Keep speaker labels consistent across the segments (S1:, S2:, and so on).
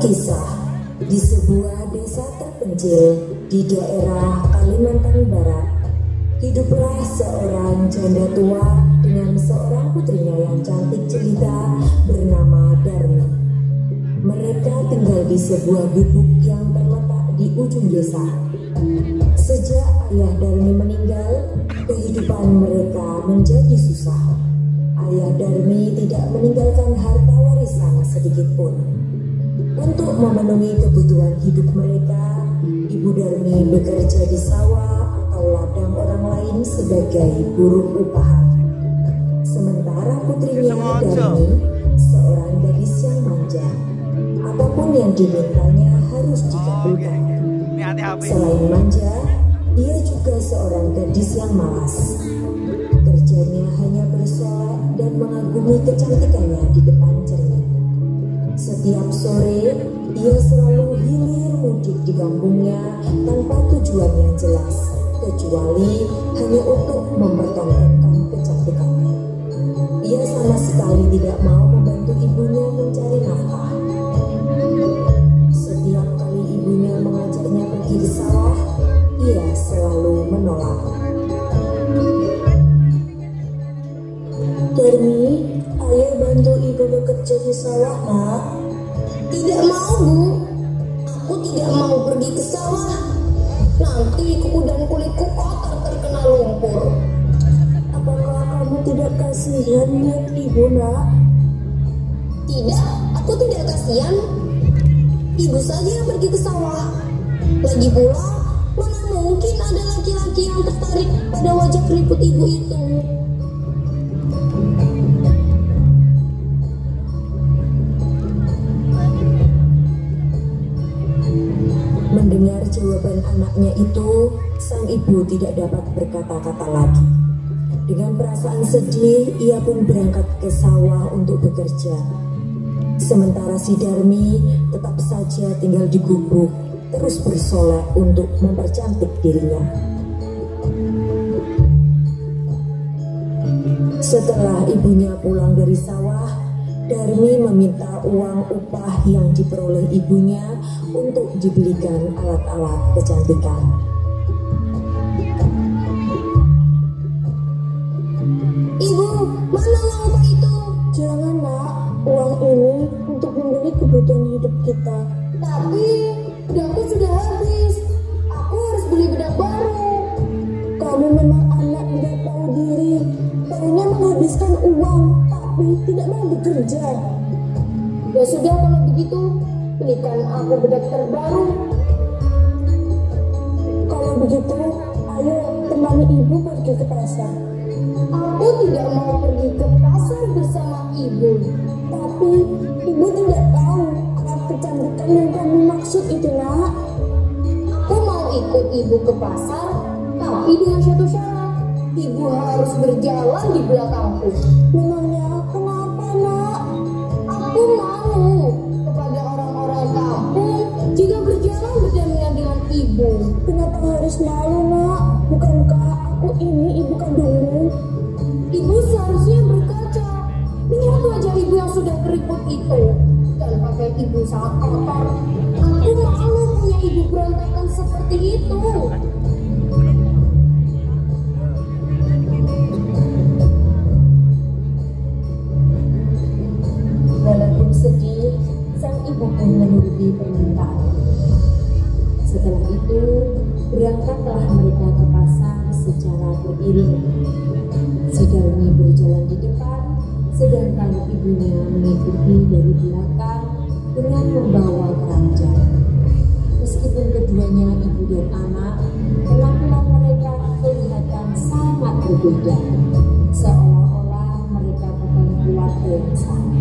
S1: Kisah di sebuah desa terpencil di daerah Kalimantan Barat, hiduplah seorang janda tua dengan seorang putrinya yang cantik jelita bernama Darmi. Mereka tinggal di sebuah gubuk yang terletak di ujung desa. Sejak ayah Darmi meninggal, kehidupan mereka menjadi susah. Ayah Darmi tidak meninggalkan harta warisan sedikit pun. Untuk memenuhi kebutuhan hidup mereka, Ibu Darmi bekerja di sawah atau ladang orang lain sebagai buruh upahan. Sementara putrinya Darmi seorang gadis yang manja. Apapun yang dimintanya harus dikabulkan. Selain manja, ia juga seorang gadis yang malas. Kerjanya hanya bersolek dan mengagumi kecantikannya di depan cermin. Setiap sore, ia selalu hilir mudik di kampungnya tanpa tujuan yang jelas, kecuali hanya untuk mempertontonkan kecantikannya. Ia sama sekali tidak mau membantu ibunya mencari nafkah. Setiap kali ibunya mengajaknya pergi ke sawah, ia selalu menolak.
S2: Darmi, ayo bantu ibu bekerja di sawah, Nak.
S3: Tidak mau, Bu. Aku tidak mau pergi ke sawah. Nanti kuku dan kulitku kotor terkena lumpur.
S2: Apakah kamu tidak kasihan lihat ibu, Nak?
S3: Tidak, aku tidak kasihan. Ibu saja yang pergi ke sawah. Lagi pula, mana mungkin ada laki-laki yang tertarik pada wajah keriput ibu itu.
S1: Mendengar jawaban anaknya itu, sang ibu tidak dapat berkata-kata lagi. Dengan perasaan sedih, ia pun berangkat ke sawah untuk bekerja. Sementara si Darmi tetap saja tinggal di gubuk, terus bersolek untuk mempercantik dirinya. Setelah ibunya pulang dari sawah, Darmi meminta uang upah yang diperoleh ibunya untuk dibelikan alat-alat kecantikan.
S3: Ibu, mana uang upah itu?
S2: Jangan, Nak. Uang ini untuk membeli kebutuhan hidup kita.
S3: Tapi bedakku sudah habis. Aku harus beli bedak baru.
S2: Kamu memang anak tidak tahu diri. Taunya menghabiskan uang, tapi tidak mau bekerja.
S3: Ya sudah, kalau begitu belikan aku bedak terbaru.
S2: Kalau begitu, ayo temani ibu pergi ke pasar.
S3: Aku tidak mau pergi ke pasar bersama ibu.
S2: Tapi ibu tidak tahu alat kecantikan yang kamu maksud itu, Nak.
S3: Aku mau ikut ibu ke pasar, tapi dengan satu syarat. Ibu harus berjalan di belakangku.
S2: Memangnya kenapa, Nak?
S3: Aku malu kepada orang-orang kampung jika berjalan berdampingan dengan ibu.
S2: Kenapa harus malu, Nak? Bukankah aku ini ibu kandungmu?
S3: Ibu seharusnya berkaca. Lihat wajah ibu yang sudah keriput itu dan pakaian ibu sangat kotor. Aku malu punya ibu berantakan seperti itu.
S1: Walaupun sedih, sang ibu pun menuruti permintaan. Setelah itu, berangkatlah mereka ke pasar secara beriringan. Si Darmi berjalan di depan, sedangkan ibunya mengikuti dari belakang dengan membawa keranjang. Meskipun keduanya ibu dan anak, penampilan mereka kelihatan sangat berbeda, seolah-olah mereka bukan keluarga yang sama.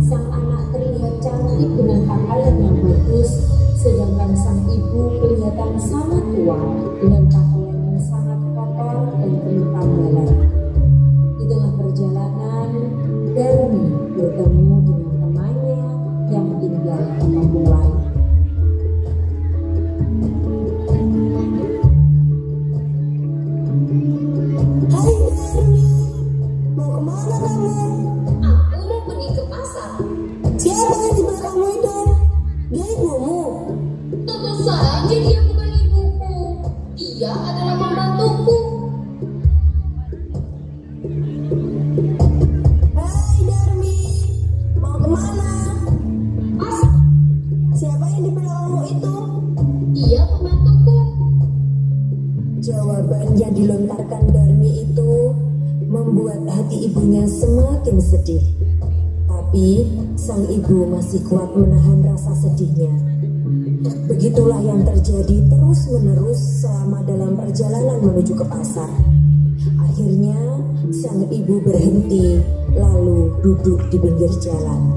S1: Sang anak terlihat cantik dengan pakaian yang bagus, sedangkan sang ibu kelihatan sangat tua dengan pakaian yang sangat kotor dan penuh tambalan. Di tengah perjalanan, Darmi bertemu dengan temannya yang tinggal di kampung lain.
S2: Hai Darmi, mau kemana kamu?
S3: Aku mau pergi ke pasar.
S2: Siapa yang di belakangmu itu?
S1: tindakan Darmi itu membuat hati ibunya semakin sedih. Tapi sang ibu masih kuat menahan rasa sedihnya. Begitulah yang terjadi terus-menerus selama dalam perjalanan menuju ke pasar. Akhirnya sang ibu berhenti lalu duduk di pinggir jalan.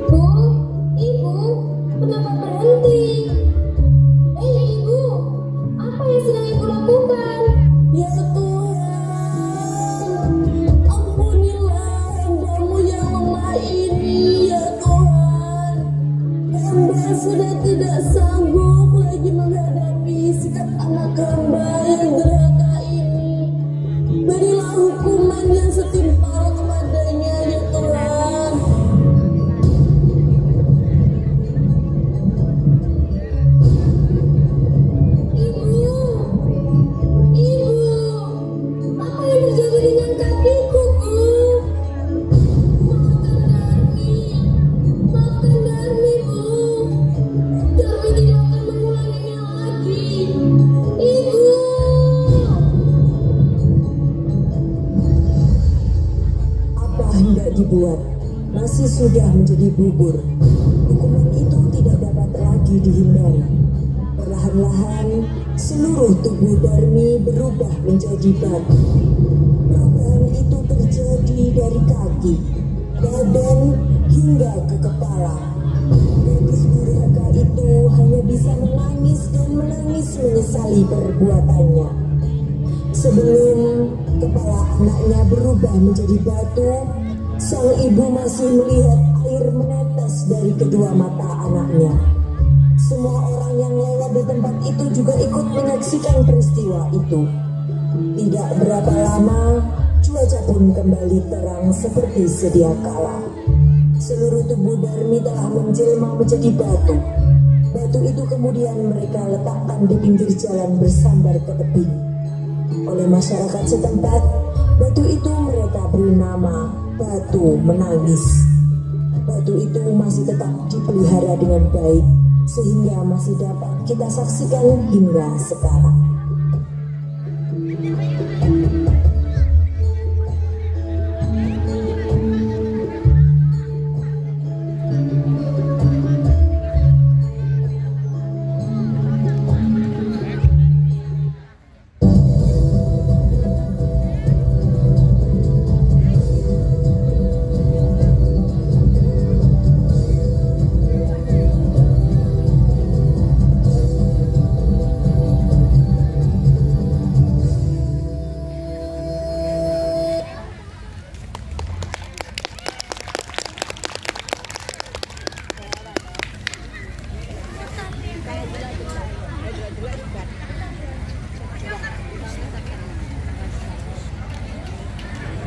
S3: Bu, ibu, kenapa berhenti? Ibu, apa yang sedang ibu lakukan?
S2: Ya Tuhan, ampunilah hambamu yang lemah ini ya Tuhan. Hamba sudah tidak sanggup lagi menghadapi sikap anak hamba yang durhaka ini. Berilah hukuman yang setimpal kepadanya ya Tuhan.
S3: Ibu, apa yang terjadi dengan kakiku, Bu? Maafkan Darmi, Bu. Darmi tidak akan mengulanginya lagi. Ibu.
S1: Apa hendak dibuat? Nasi sudah menjadi bubur. Hukuman itu tidak dapat lagi dihindari. Perlahan-lahan seluruh tubuh Darmi berubah menjadi batu. Perubahan itu terjadi dari kaki, badan, hingga ke kepala. Gadis durhaka itu hanya bisa menangis dan menangis menyesali perbuatannya. Sebelum kepala anaknya berubah menjadi batu, sang ibu masih melihat air menetes dari kedua mata anaknya. Semua orang yang lewat di tempat itu juga ikut menyaksikan peristiwa itu. Tidak berapa lama, cuaca pun kembali terang seperti sedia kala. Seluruh tubuh Darmi telah menjelma menjadi batu. Batu itu kemudian mereka letakkan di pinggir jalan bersandar ke tebing. Oleh masyarakat setempat, batu itu mereka beri nama Batu Menangis. Batu itu masih tetap dipelihara dengan baik, sehingga masih dapat kita saksikan hingga sekarang.